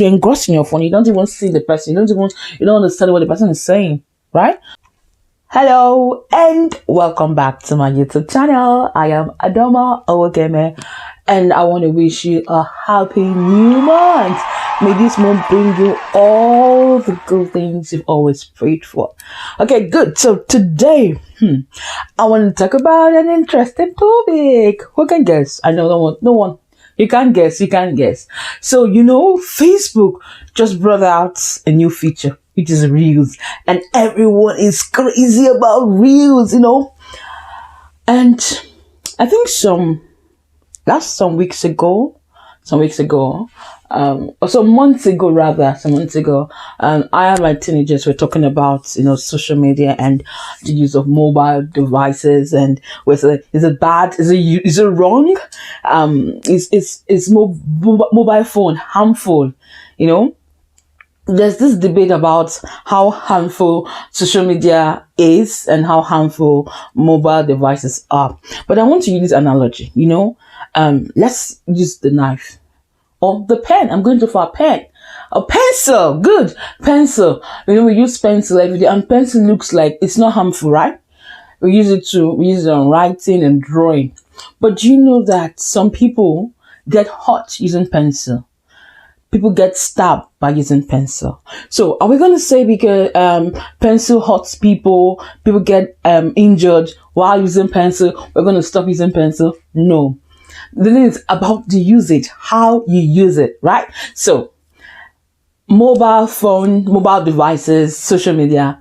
You're engrossed in your phone. You don't even see the person. You don't understand what the person is saying, right? Hello and welcome back to my YouTube channel. I am Adaoma Onwukaeme and I want to wish you a happy new month. May this month bring you all the good things you've always prayed for. Okay, good. So today, I want to talk about an interesting topic. Who can guess? I know no one. You can't guess. So, Facebook just brought out a new feature, which is Reels. And everyone is crazy about Reels, And I think some months ago, I and my teenagers were talking about, social media and the use of mobile devices, and is it bad? Is it wrong? Is mobile phone harmful? There's this debate about how harmful social media is and how harmful mobile devices are. But I want to use this analogy, let's use the knife or the pen. I'm going to for a pen. A pencil, good. Pencil. We use pencil every day, and pencil looks like it's not harmful, right? We use it on writing and drawing. But do you know that some people get hurt using pencil? People get stabbed by using pencil. So are we going to say because pencil hurts people get injured while using pencil, we're going to stop using pencil? No. The thing is about the usage, how you use it, right? So mobile phone, mobile devices, social media,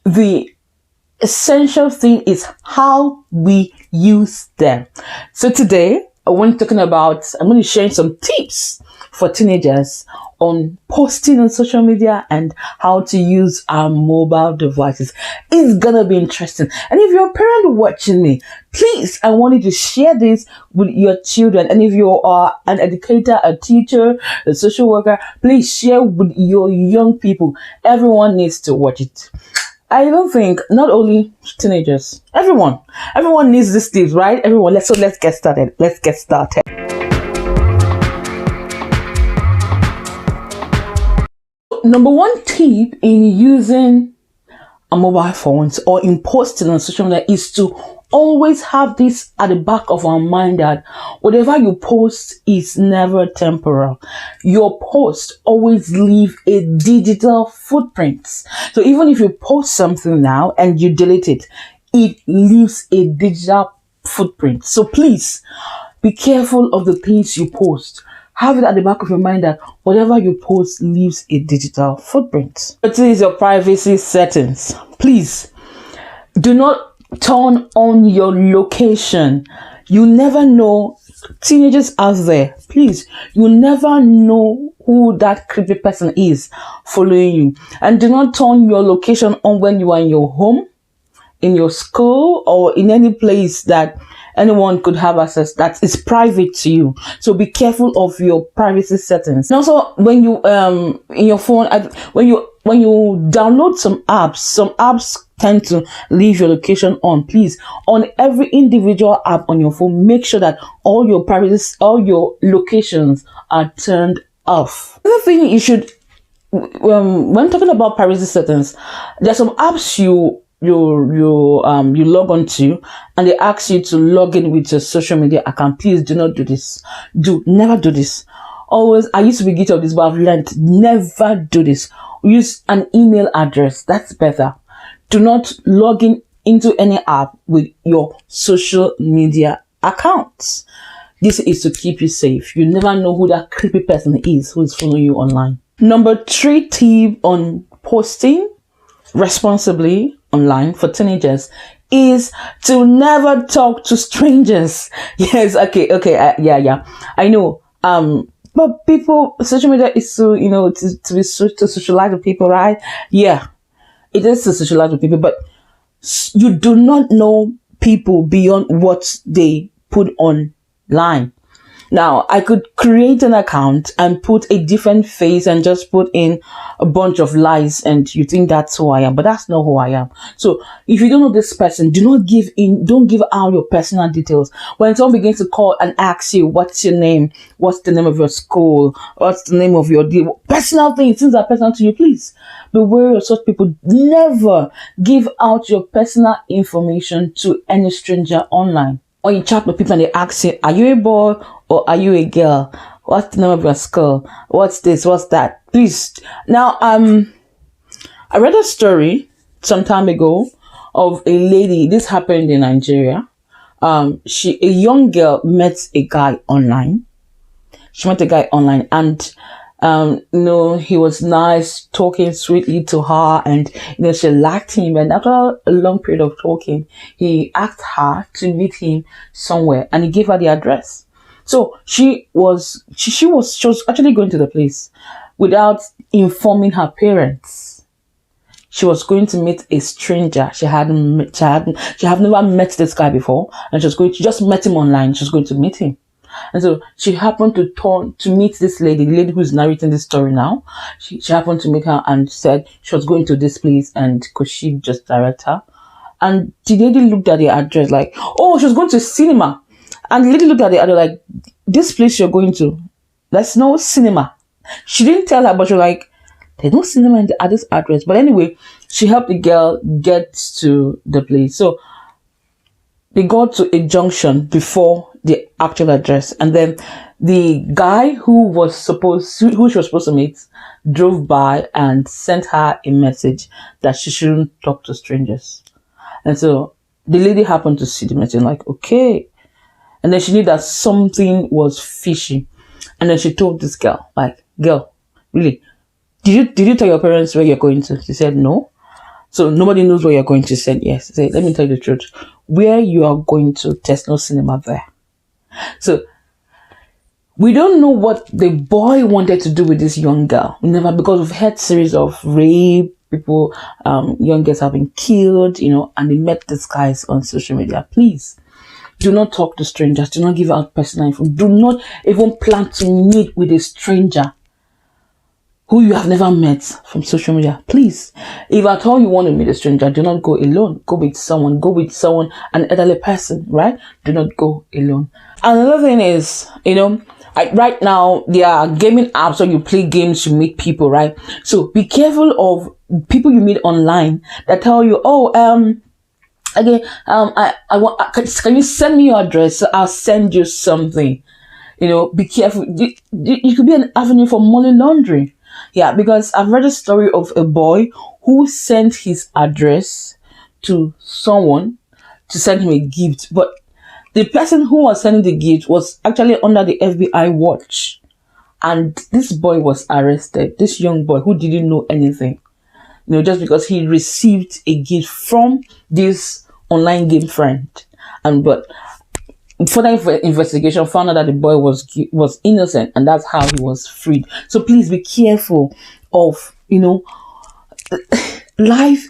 the essential thing is how we use them. So today, I'm going to share some tips for teenagers on posting on social media and how to use our mobile devices. It's gonna be interesting. And if you're a parent watching me, please, I want you to share this with your children. And if you are an educator, a teacher, a social worker, please share with your young people. Everyone needs to watch it. I don't think not only teenagers, everyone needs these tips, right? Everyone. Let's get started. Number one tip in using a mobile phones or in posting on social media is to always have this at the back of our mind that whatever you post is never temporal. Your post always leave a digital footprint. So even if you post something now and you delete it, it leaves a digital footprint. So please be careful of the things you post. Have it at the back of your mind that whatever you post leaves a digital footprint. What is your privacy settings? Please do not turn on your location. You never know, teenagers out there, please, you never know who that creepy person is following you. And do not turn your location on when you are in your home, in your school, or in any place that anyone could have access that is private to you. So be careful of your privacy settings. And also, when you in your phone, when you download some apps tend to leave your location on. Please, on every individual app on your phone, make sure that all your locations are turned off. Another thing you should, when talking about privacy settings, there's some apps you log on to and they ask you to log in with your social media account. Please do not do this. Never do this. Always, I used to be guilty of this, but I've learned never do this. Use an email address. That's better. Do not log in into any app with your social media accounts. This is to keep you safe. You never know who that creepy person is who is following you online. Number 3 tip on posting responsibly online for teenagers is to never talk to strangers. Yes, okay, yeah. I know. But people, social media is so, to socialize with people, right? Yeah, it is to socialize with people, but you do not know people beyond what they put online. Now, I could create an account and put a different face and just put in a bunch of lies, and you think that's who I am, but that's not who I am. So if you don't know this person, don't give out your personal details. When someone begins to call and ask you, what's your name? What's the name of your school? What's the name of your deal? Personal things are personal to you, please. Beware of such people. Never give out your personal information to any stranger online. Or you chat with people and they ask you, are you a boy or are you a girl? What's the name of your school? What's this? What's that? Please. Now, I read a story some time ago of a lady. This happened in Nigeria. A young girl met a guy online. She met a guy online, and he was nice, talking sweetly to her, and she liked him. And after a long period of talking, he asked her to meet him somewhere, and he gave her the address. So she was actually going to the place without informing her parents. She was going to meet a stranger. She had never met this guy before, and she just met him online. She was going to meet him. And so she happened to meet this lady, the lady who's narrating this story now. She happened to meet her and said she was going to this place, and could she just direct her? And the lady looked at the address like, oh, she was going to cinema. And the lady looked at the address like, this place you're going to, there's no cinema. She didn't tell her, but she was like, there's no cinema at this address. But anyway, she helped the girl get to the place. So they got to a junction before the actual address, and then the guy who she was supposed to meet drove by and sent her a message that she shouldn't talk to strangers. And so the lady happened to see the message, like, okay. And then she knew that something was fishy. And then she told this girl, like, girl, really, did you tell your parents where you're going to? She said no. So nobody knows where you're going to. She said yes. She said, let me tell you the truth. Where you are going to, there's no cinema there. So we don't know what the boy wanted to do with this young girl. Never, because we've had series of rape, people, young girls have been killed, and they met these guys on social media. Please do not talk to strangers. Do not give out personal info. Do not even plan to meet with a stranger who you have never met from social media. Please, if at all you want to meet a stranger, do not go alone. Go with someone, an elderly person, right? Do not go alone. Another thing is, right now there are gaming apps where you play games, you meet people, right? So be careful of people you meet online that tell you, can you send me your address? I'll send you something. Be careful. It could be an avenue for money laundering. Yeah, because I've read a story of a boy who sent his address to someone to send him a gift, but the person who was sending the gift was actually under the FBI watch, and this boy was arrested. This young boy who didn't know anything, just because he received a gift from this online game friend, but further investigation found out that the boy was innocent, and that's how he was freed. So please be careful of life.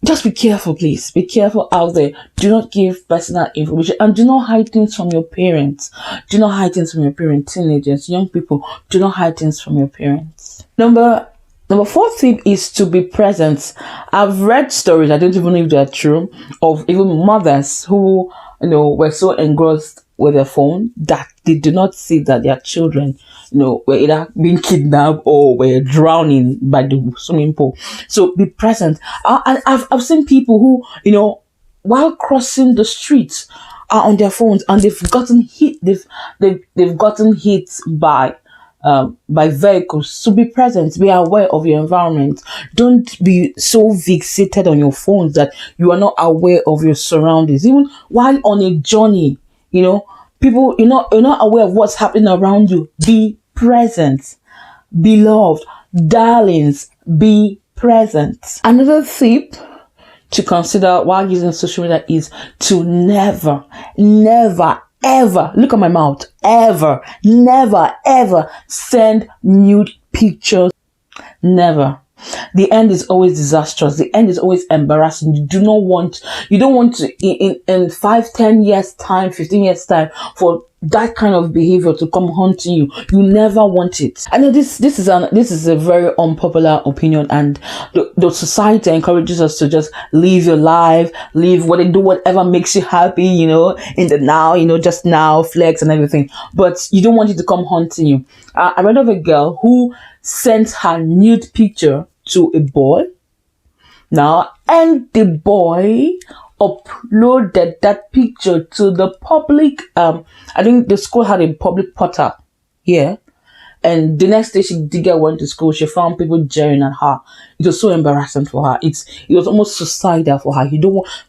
Just be careful, please. Be careful out there. Do not give personal information, and do not hide things from your parents. Do not hide things from your parents. Teenagers, young people, do not hide things from your parents. Number 4 tip is to be present. I've read stories, I don't even know if they're true, of even mothers who were so engrossed with their phone that they do not see that their children, were either being kidnapped or were drowning by the swimming pool. So be present. And I've seen people who, while crossing the streets, are on their phones, and they've gotten hit. They've gotten hit by vehicles. So be present, be aware of your environment. Don't be so fixated on your phones that you are not aware of your surroundings. Even while on a journey, people, you're not aware of what's happening around you. Be present. Beloved, darlings, be present. Another tip to consider while using social media is to never ever, look at my mouth, never ever send nude pictures. Never. The end is always disastrous. The end is always embarrassing. You don't want to in 5, 10 years time, 15 years time, for that kind of behavior to come haunting you. You never want it. I know this is a very unpopular opinion, and the society encourages us to just live your life, do whatever makes you happy, in the now, just now, flex and everything. But you don't want it to come haunting you. I read of a girl who sent her nude picture to a boy now, and the boy uploaded that picture to the public. I think the school had a public portal here, and the next day Digga went to school. She found people jeering at her. It was so embarrassing for her. It was almost suicidal for her.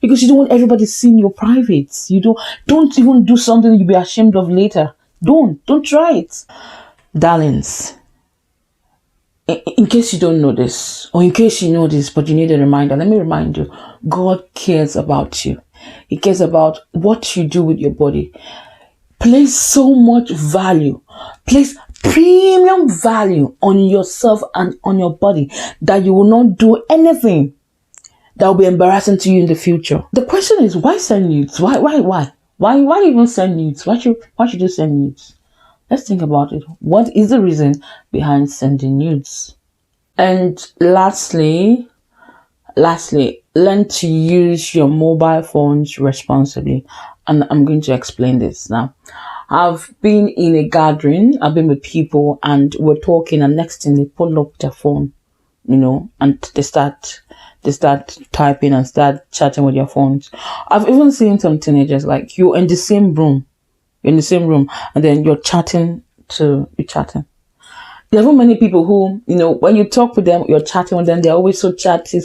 Because you don't want everybody seeing your privates. You don't even do something you'll be ashamed of later. Don't try it, darlings. In case you don't know this, or in case you know this, but you need a reminder, let me remind you, God cares about you. He cares about what you do with your body. Place so much value, place premium value on yourself and on your body that you will not do anything that will be embarrassing to you in the future. The question is, why send nudes? Why even send nudes? Why should you send nudes? Let's think about it. What is the reason behind sending nudes? And lastly, learn to use your mobile phones responsibly. And I'm going to explain this now. I've been in a gathering, I've been with people, and we're talking, and next thing they pull up their phone, and they start typing and start chatting with their phones. I've even seen some teenagers, like, you're in the same room, and then you're chatting. There are so many people who, when you talk with them, you're chatting with them, they're always so chatty.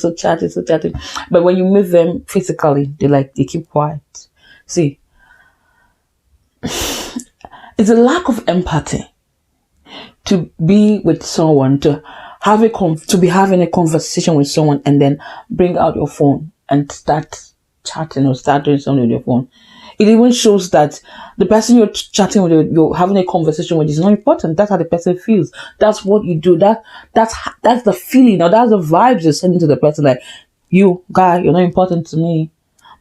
But when you meet them physically, they keep quiet. See, it's a lack of empathy to be with someone, to be having a conversation with someone, and then bring out your phone and start chatting or start doing something with your phone. It even shows that the person you're chatting with, you're having a conversation with, is not important. That's how the person feels. That's what you do. That's the feeling, or that's the vibes you're sending to the person. Like, you, guy, you're not important to me.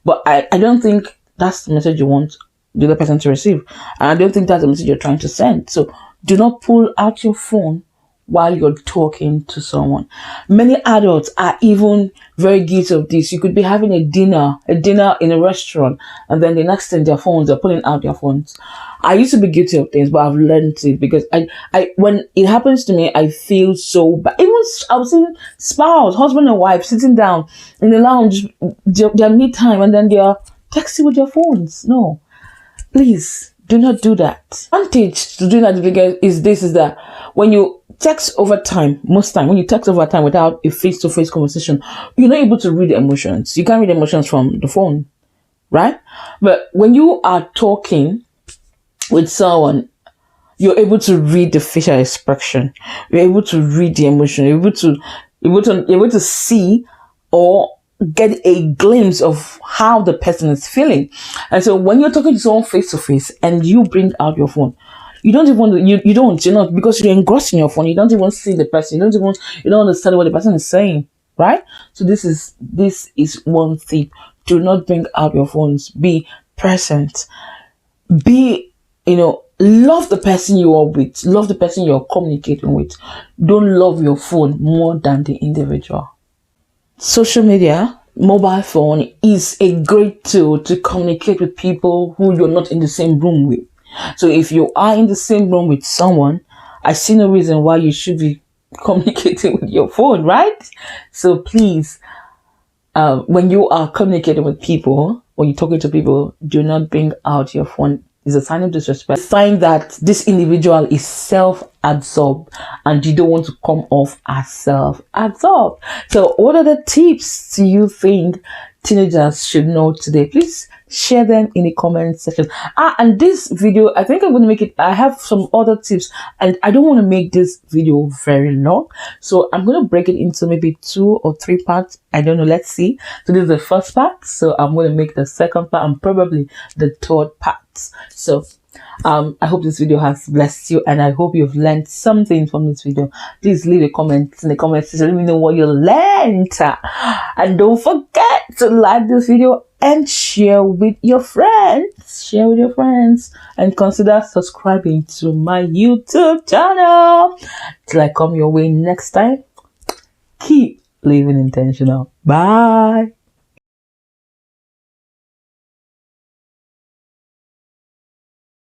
But I don't think that's the message you want the other person to receive. And I don't think that's the message you're trying to send. So do not pull out your phone while you're talking to someone. Many adults are even very guilty of this. You could be having a dinner in a restaurant, and then the next thing, their phones are pulling out their phones. I used to be guilty of things, but I've learned it, because I when it happens to me, I feel so bad. Even I was seeing husband and wife sitting down in the lounge, their mid time, and then they are texting with their phones. No, please do not do that. Advantage to doing that is that when you text over time, when you text over time without a face-to-face conversation, you're not able to read emotions. You can't read emotions from the phone, right? But when you are talking with someone, you're able to read the facial expression. You're able to read the emotion. You're able to see or get a glimpse of how the person is feeling. And so when you're talking to someone face-to-face and you bring out your phone, you're not, because you're engrossed in your phone. You don't even see the person. You don't understand what the person is saying, right? So this is one tip. Do not bring out your phones. Be present. Love the person you are with. Love the person you're communicating with. Don't love your phone more than the individual. Social media, mobile phone, is a great tool to communicate with people who you're not in the same room with. So if you are in the same room with someone, I see no reason why you should be communicating with your phone, right? So please, when you are communicating with people, when you're talking to people, do not bring out your phone. It's a sign of disrespect. It's a sign that this individual is self-absorbed, and you don't want to come off as self-absorbed. So what are the tips do you think teenagers should know today? Please share them in the comment section. And this video, I think I'm going to make it, I have some other tips, and I don't want to make this video very long, so I'm going to break it into maybe 2 or 3 parts. I don't know, let's see. So this is the first part, so I'm going to make the second part and probably the third part. So I hope this video has blessed you, and I hope you've learned something from this video. Please leave a comment in the comments section. Let me know what you learned, and don't forget to like this video and share with your friends. And consider subscribing to my YouTube channel. Till I come your way next time, keep living intentional. Bye.